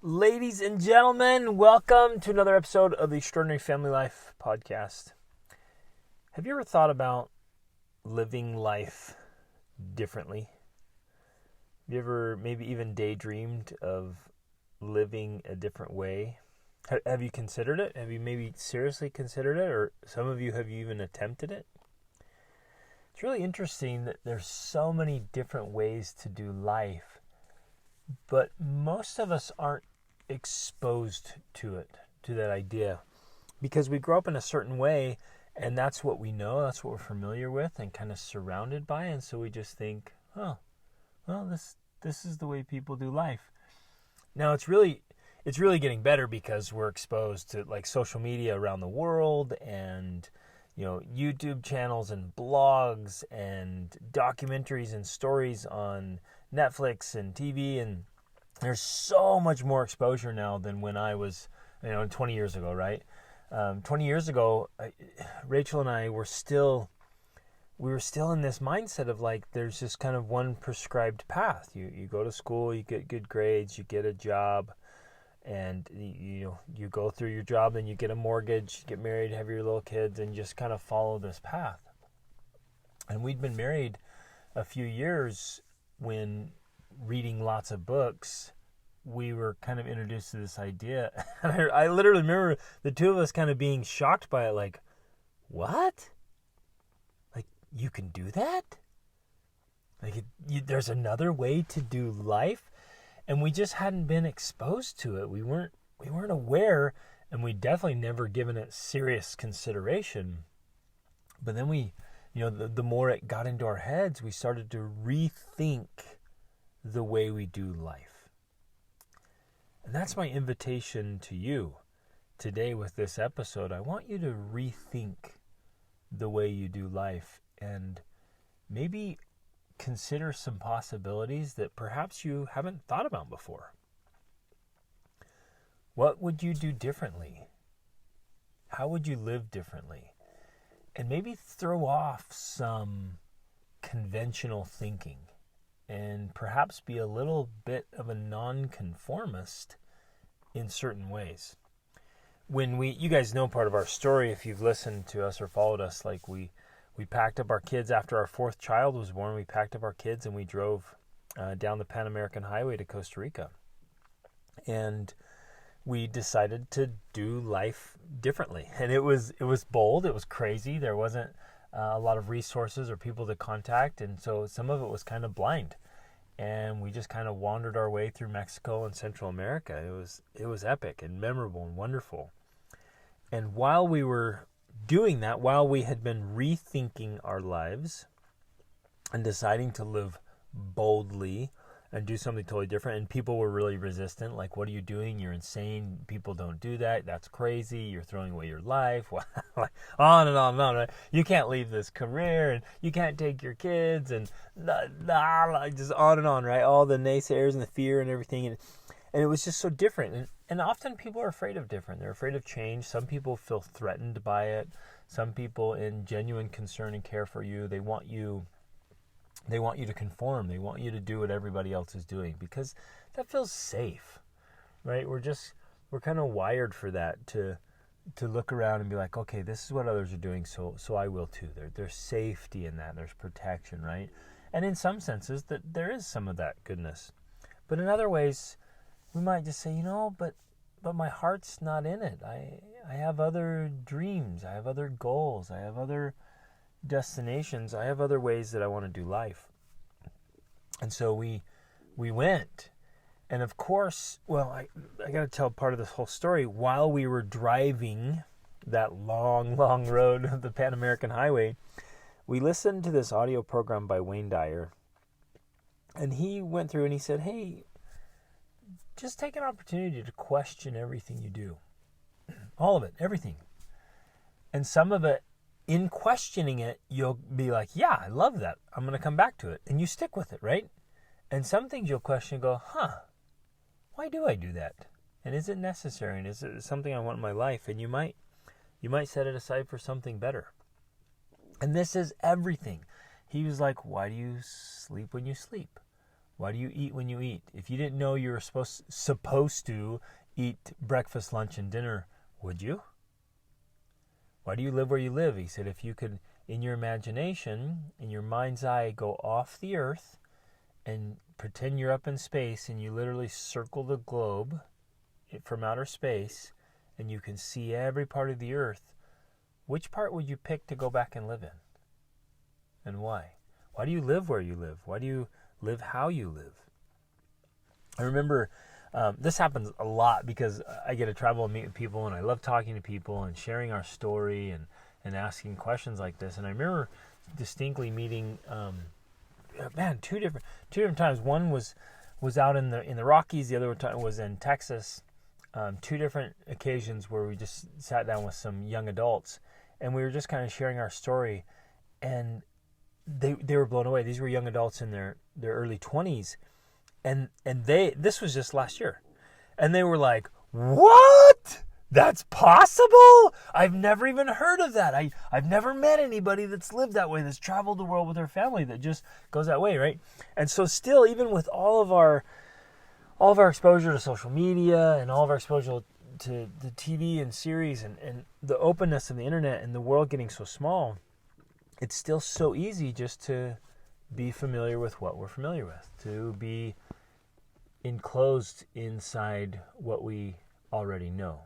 Ladies and gentlemen, welcome to another episode of the Extraordinary Family Life podcast. Have you ever thought about living life differently? Have you ever maybe even daydreamed of living a different way? Have you considered it? Have you maybe seriously considered it? Or some of you have even attempted it? It's really interesting that there's so many different ways to do life, but most of us aren't exposed to it, to that idea, because we grow up in a certain way, and that's what we know, that's what we're familiar with and kind of surrounded by, and so we just think, oh, well, this is the way people do life. Now it's really getting better because we're exposed to like social media around the world, and YouTube channels and blogs and documentaries and stories on Netflix and TV, and there's so much more exposure now than when I was, 20 years ago, right? 20 years ago, Rachel and I were still in this mindset of like, there's just kind of one prescribed path. You go to school, you get good grades, you get a job, and you go through your job, then you get a mortgage, get married, have your little kids, and just kind of follow this path. And we'd been married a few years when, reading lots of books, we were kind of introduced to this idea. And I literally remember the two of us kind of being shocked by it, like, what? Like, you can do that? Like, there's another way to do life? And we just hadn't been exposed to it. We weren't aware, and we definitely never given it serious consideration. But then the more it got into our heads, we started to rethink the way we do life. And that's my invitation to you today with this episode. I want you to rethink the way you do life and maybe consider some possibilities that perhaps you haven't thought about before. What would you do differently? How would you live differently? And maybe throw off some conventional thinking and perhaps be a little bit of a nonconformist in certain ways. When you guys know part of our story, if you've listened to us or followed us, like we packed up our kids after our fourth child was born. We packed up our kids and we drove down the Pan American Highway to Costa Rica. And we decided to do life differently. And it was bold, it was crazy. There wasn't a lot of resources or people to contact, and so some of it was kind of blind, and we just kind of wandered our way through Mexico and Central America. It was epic and memorable and wonderful. And while we were doing that, while we had been rethinking our lives and deciding to live boldly and do something totally different, and people were really resistant, like, what are you doing? You're insane. People don't do that. That's crazy. You're throwing away your life. On and on and on. Right? You can't leave this career, and you can't take your kids, and just on and on, right? All the naysayers and the fear and everything, and it was just so different. And often people are afraid of different. They're afraid of change. Some people feel threatened by it. Some people, in genuine concern and care for you, they want you to conform. They want you to do what everybody else is doing because that feels safe, right? We're kind of wired for that, to look around and be like, okay, this is what others are doing, so I will too. There's safety in that. There's protection, right? And in some senses, that there is some of that goodness. But in other ways, we might just say, but my heart's not in it. I have other dreams. I have other goals. I have other destinations. I have other ways that I want to do life. And so we went. And of course, well, I got to tell part of this whole story. While we were driving that long, long road of the Pan American Highway, we listened to this audio program by Wayne Dyer. And he went through and he said, hey, just take an opportunity to question everything you do. All of it, everything. And some of it, in questioning it, you'll be like, yeah, I love that. I'm going to come back to it. And you stick with it, right? And some things you'll question and go, why do I do that? And is it necessary? And is it something I want in my life? And you might set it aside for something better. And this is everything. He was like, why do you sleep when you sleep? Why do you eat when you eat? If you didn't know you were supposed to eat breakfast, lunch, and dinner, would you? Why do you live where you live? He said, if you could, in your imagination, in your mind's eye, go off the earth and pretend you're up in space and you literally circle the globe from outer space and you can see every part of the earth, which part would you pick to go back and live in? And why? Why do you live where you live? Why do you live how you live? I remember this happens a lot because I get to travel and meet with people, and I love talking to people and sharing our story and asking questions like this. And I remember distinctly meeting, two different times. One was out in the Rockies. The other time was in Texas. Two different occasions where we just sat down with some young adults, and we were just kind of sharing our story, and they were blown away. These were young adults in their early 20s, and this was just last year, and they were like, "What? That's possible? I've never even heard of that. I've never met anybody that's lived that way, that's traveled the world with their family, that just goes that way, right?" And so still, even with all of our exposure to social media and all of our exposure to the TV and series and the openness of the internet and the world getting so small, it's still so easy just to be familiar with what we're familiar with, to be enclosed inside what we already know.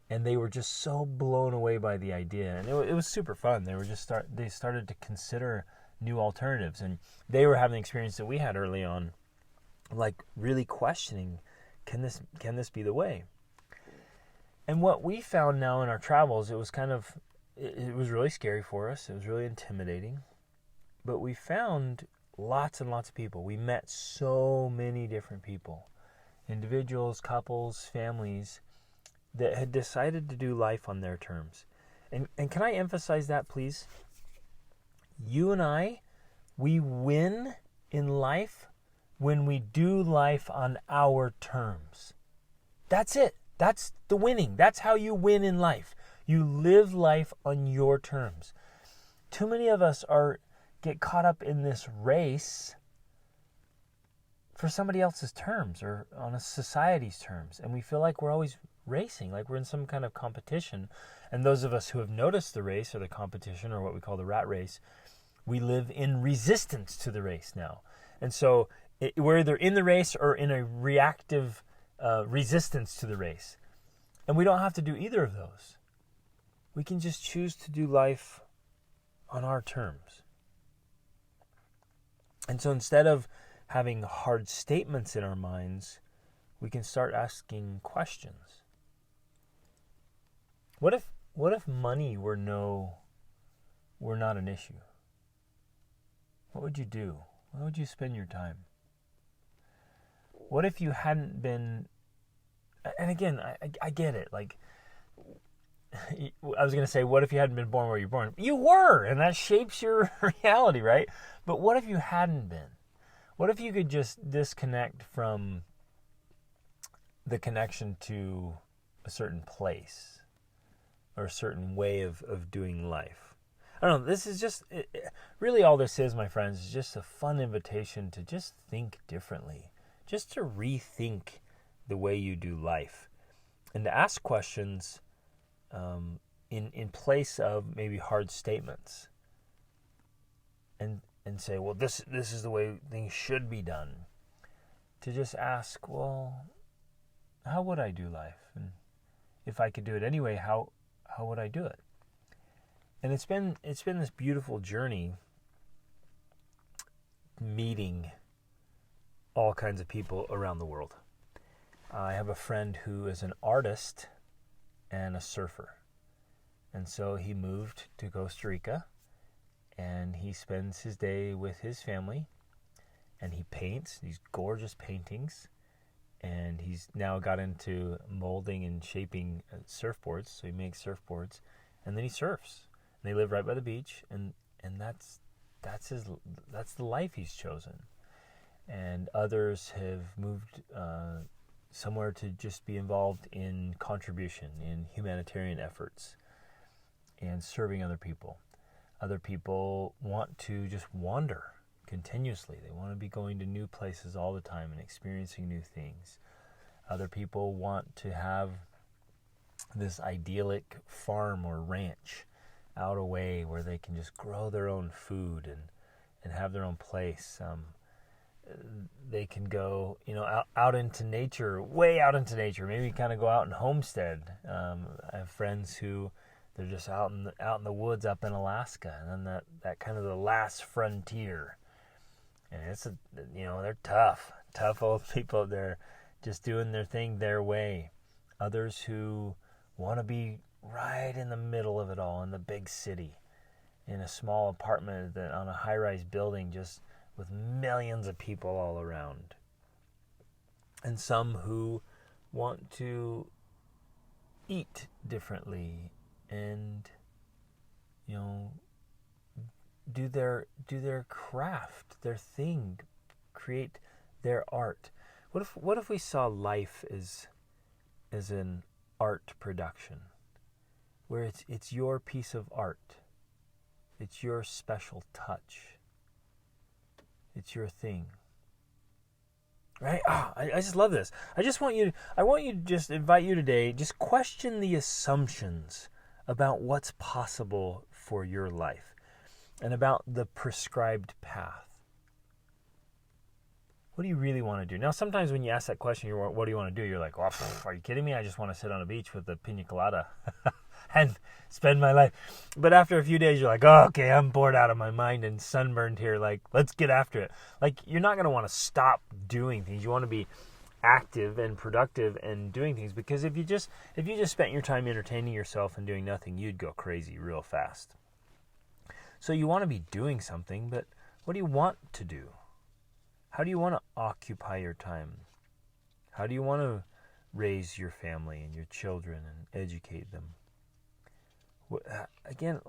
And they were just so blown away by the idea, and it was super fun. They started to consider new alternatives, and they were having the experience that we had early on, like really questioning, can this be the way? And what we found now in our travels, it was really scary for us. It was really intimidating. But we found lots and lots of people. We met so many different people, individuals, couples, families that had decided to do life on their terms. And can I emphasize that, please? You and I, we win in life when we do life on our terms. That's it. That's the winning. That's how you win in life. You live life on your terms. Too many of us get caught up in this race for somebody else's terms or on a society's terms. And we feel like we're always racing, like we're in some kind of competition. And those of us who have noticed the race or the competition, or what we call the rat race, we live in resistance to the race now. And so we're either in the race or in a reactive resistance to the race. And we don't have to do either of those. We can just choose to do life on our terms. And so instead of having hard statements in our minds, we can start asking questions. What if money were not an issue? What would you do? How would you spend your time? What if you hadn't been, and again, I get it, like, I was going to say, what if you hadn't been born where you're born? You were, and that shapes your reality, right? But what if you hadn't been? What if you could just disconnect from the connection to a certain place or a certain way of doing life? I don't know, this is just, really all this is, my friends, is just a fun invitation to just think differently, just to rethink the way you do life, and to ask questions in place of maybe hard statements, and say, well, this is the way things should be done. To just ask, well, how would I do life? And if I could do it anyway, how would I do it? And it's been this beautiful journey, meeting all kinds of people around the world. I have a friend who is an artist and a surfer. And so he moved to Costa Rica, and he spends his day with his family, and he paints these gorgeous paintings, and he's now got into molding and shaping surfboards, so he makes surfboards, and then he surfs. And they live right by the beach, and that's the life he's chosen. And others have moved somewhere to just be involved in contribution, in humanitarian efforts, and serving other people. Other people want to just wander, continuously. They want to be going to new places all the time and experiencing new things. Other people want to have this idyllic farm or ranch out away where they can just grow their own food and have their own place. They can go, out into nature, way out into nature. Maybe kind of go out and homestead. I have friends who they're just out in the woods up in Alaska, and then that kind of the last frontier. And it's they're tough old people. They're just doing their thing their way. Others who want to be right in the middle of it all, in the big city, in a small apartment on a high-rise building, just with millions of people all around. And some who want to eat differently and do their craft, their thing, create their art. What if we saw life as an art production, where it's your piece of art, it's your special touch, it's your thing, right? I just love this. I want you to just invite you today, just question the assumptions about what's possible for your life and about the prescribed path. What do you really want to do? Now, sometimes when you ask that question, what do you want to do? You're like, well, are you kidding me? I just want to sit on a beach with a pina colada and spend my life. But after a few days, you're like, oh, okay, I'm bored out of my mind and sunburned here. Like, let's get after it. Like, you're not going to want to stop doing things. You want to be active and productive and doing things, because if you just spent your time entertaining yourself and doing nothing, you'd go crazy real fast. So you want to be doing something, but what do you want to do? How do you want to occupy your time? How do you want to raise your family and your children and educate them? Again,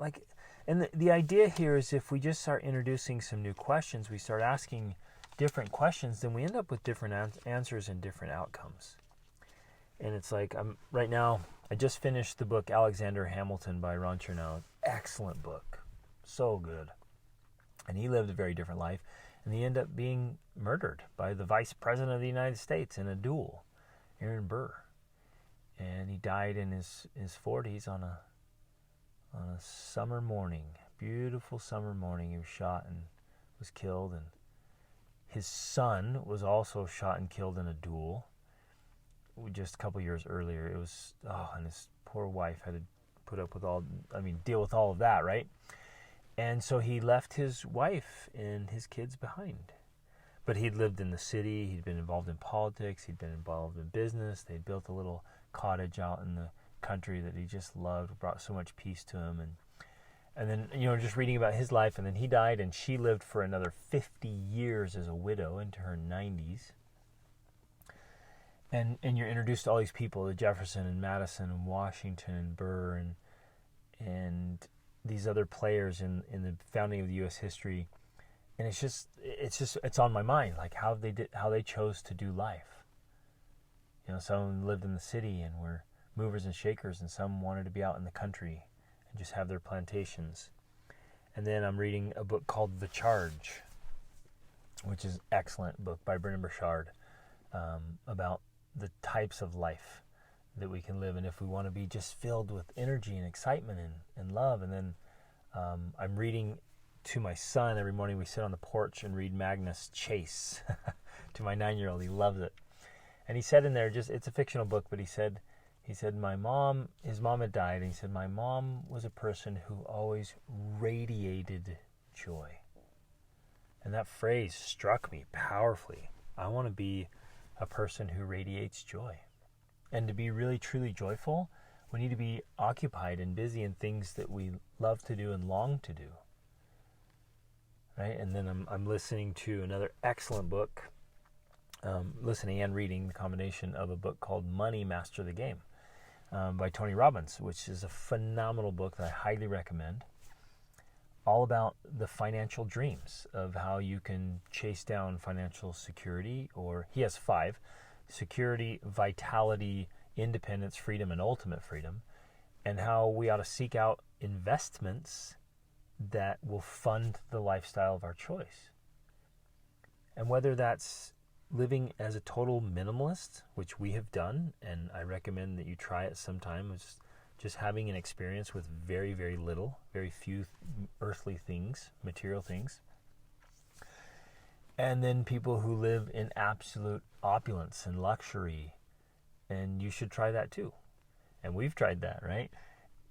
and the idea here is, if we just start introducing some new questions, we start asking different questions, then we end up with different answers and different outcomes. And it's like, right now, I just finished the book Alexander Hamilton by Ron Chernow. Excellent book. So good. And he lived a very different life. And he ended up being murdered by the Vice President of the United States in a duel, Aaron Burr. And he died in his 40s on a summer morning, beautiful summer morning. He was shot and was killed. And his son was also shot and killed in a duel just a couple years earlier. It was, and his poor wife had to deal with all of that, right? And so he left his wife and his kids behind. But he'd lived in the city, he'd been involved in politics, he'd been involved in business. They'd built a little cottage out in the country that he just loved, brought so much peace to him. And then, just reading about his life, and then he died, and she lived for another 50 years as a widow into her 90s. And you're introduced to all these people, to Jefferson and Madison and Washington and Burr and these other players in the founding of the U.S. history, and it's on my mind, like how they chose to do life. Some lived in the city and were movers and shakers, and some wanted to be out in the country and just have their plantations. And then I'm reading a book called The Charge, which is an excellent book by Brendon Burchard, about the types of life that we can live, and if we want to be just filled with energy and excitement and love. And then I'm reading to my son every morning. We sit on the porch and read Magnus Chase to my 9-year-old. He loves it. And he said in there, it's a fictional book, but he said his mom had died, and he said, my mom was a person who always radiated joy. And that phrase struck me powerfully. I want to be a person who radiates joy. And to be really, truly joyful, we need to be occupied and busy in things that we love to do and long to do. Right? And then I'm listening to another excellent book, listening and reading the combination of a book called Money, Master the Game by Tony Robbins, which is a phenomenal book that I highly recommend. All about the financial dreams of how you can chase down financial security, or he has 5: security, vitality, independence, freedom, and ultimate freedom, and how we ought to seek out investments that will fund the lifestyle of our choice. And whether that's living as a total minimalist, which we have done, and I recommend that you try it sometime, is just having an experience with very, very little, very few earthly things, material things. And then people who live in absolute opulence and luxury, and you should try that too. And we've tried that, right?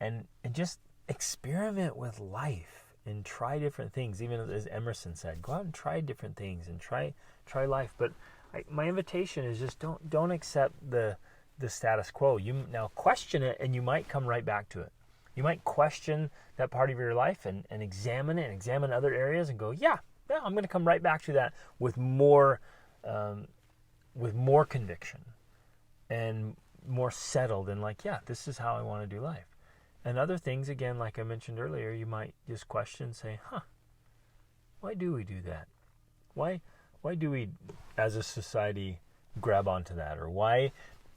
And just experiment with life and try different things. Even as Emerson said, go out and try different things and try life. But my invitation is just don't accept the status quo. You now question it, and you might come right back to it. You might question that part of your life and examine it and examine other areas and go, yeah, I'm going to come right back to that with more conviction and more settled and like, yeah, this is how I want to do life. And other things, again, like I mentioned earlier, you might just question, say, why do we do that? Why do we, as a society, grab onto that? Or why,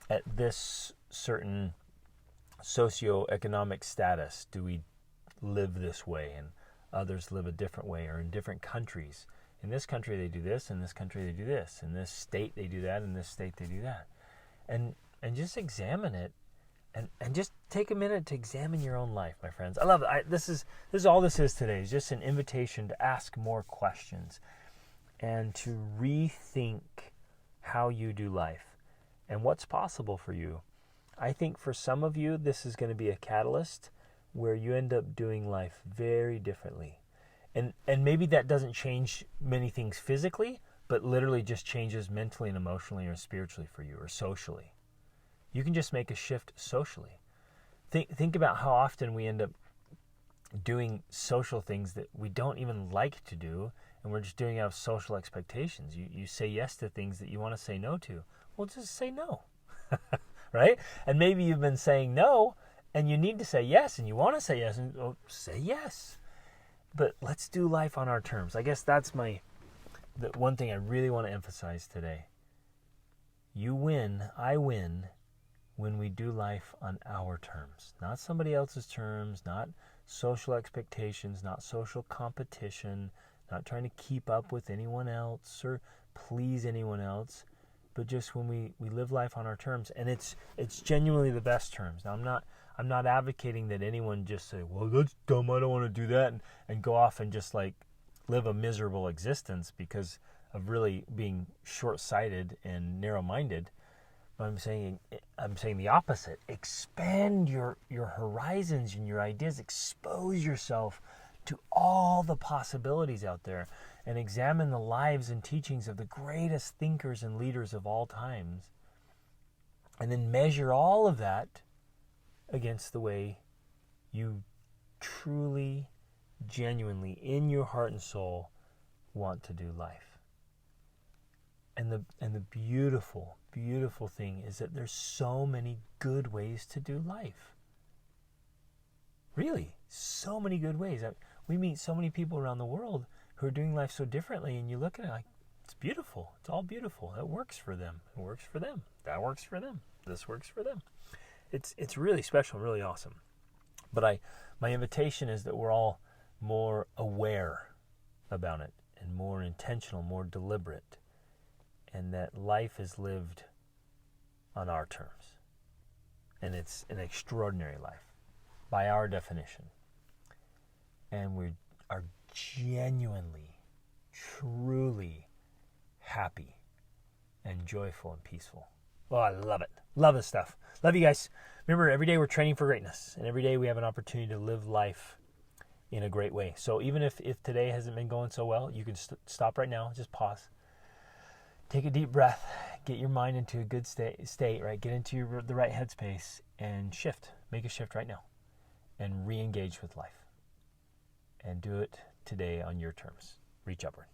at this certain socioeconomic status, do we live this way and others live a different way, or in different countries? In this country they do this, in this country they do this, in this state they do that, in this state they do that. And just examine it, and just take a minute to examine your own life, my friends. I love it. This is all this is today, is just an invitation to ask more questions and to rethink how you do life and what's possible for you. I think for some of you, this is going to be a catalyst where you end up doing life very differently. And maybe that doesn't change many things physically, but literally just changes mentally and emotionally or spiritually for you, or socially. You can just make a shift socially. Think about how often we end up doing social things that we don't even like to do, and we're just doing out of social expectations. You say yes to things that you want to say no to. Well, just say no, right? And maybe you've been saying no, and you need to say yes, and you want to say yes, and say yes. But let's do life on our terms. I guess that's the one thing I really want to emphasize today. You win, I win, when we do life on our terms. Not somebody else's terms, not social expectations, not social competition, not trying to keep up with anyone else or please anyone else, but just when we live life on our terms. And it's genuinely the best terms. Now, I'm not advocating that anyone just say, well, that's dumb, I don't want to do that, and go off and just like live a miserable existence because of really being short-sighted and narrow-minded. But I'm saying the opposite. Expand your horizons and your ideas. Expose yourself to all the possibilities out there, and examine the lives and teachings of the greatest thinkers and leaders of all times. And then measure all of that against the way you truly, genuinely, in your heart and soul, want to do life. And the beautiful, beautiful thing is that there's so many good ways to do life. Really, so many good ways. We meet so many people around the world who are doing life so differently, and you look at it like, it's beautiful. It's all beautiful. It works for them. It works for them. That works for them. This works for them. It's really special, really awesome. But my invitation is that we're all more aware about it, and more intentional, more deliberate, and that life is lived on our terms. And it's an extraordinary life by our definition. And we are genuinely, truly happy and joyful and peaceful. Oh, I love it. Love this stuff. Love you guys. Remember, every day we're training for greatness, and every day we have an opportunity to live life in a great way. So even if today hasn't been going so well, you can stop right now, just pause. Take a deep breath, get your mind into a good state, right? Get into the right headspace and shift. Make a shift right now and re-engage with life. And do it today on your terms. Reach upward.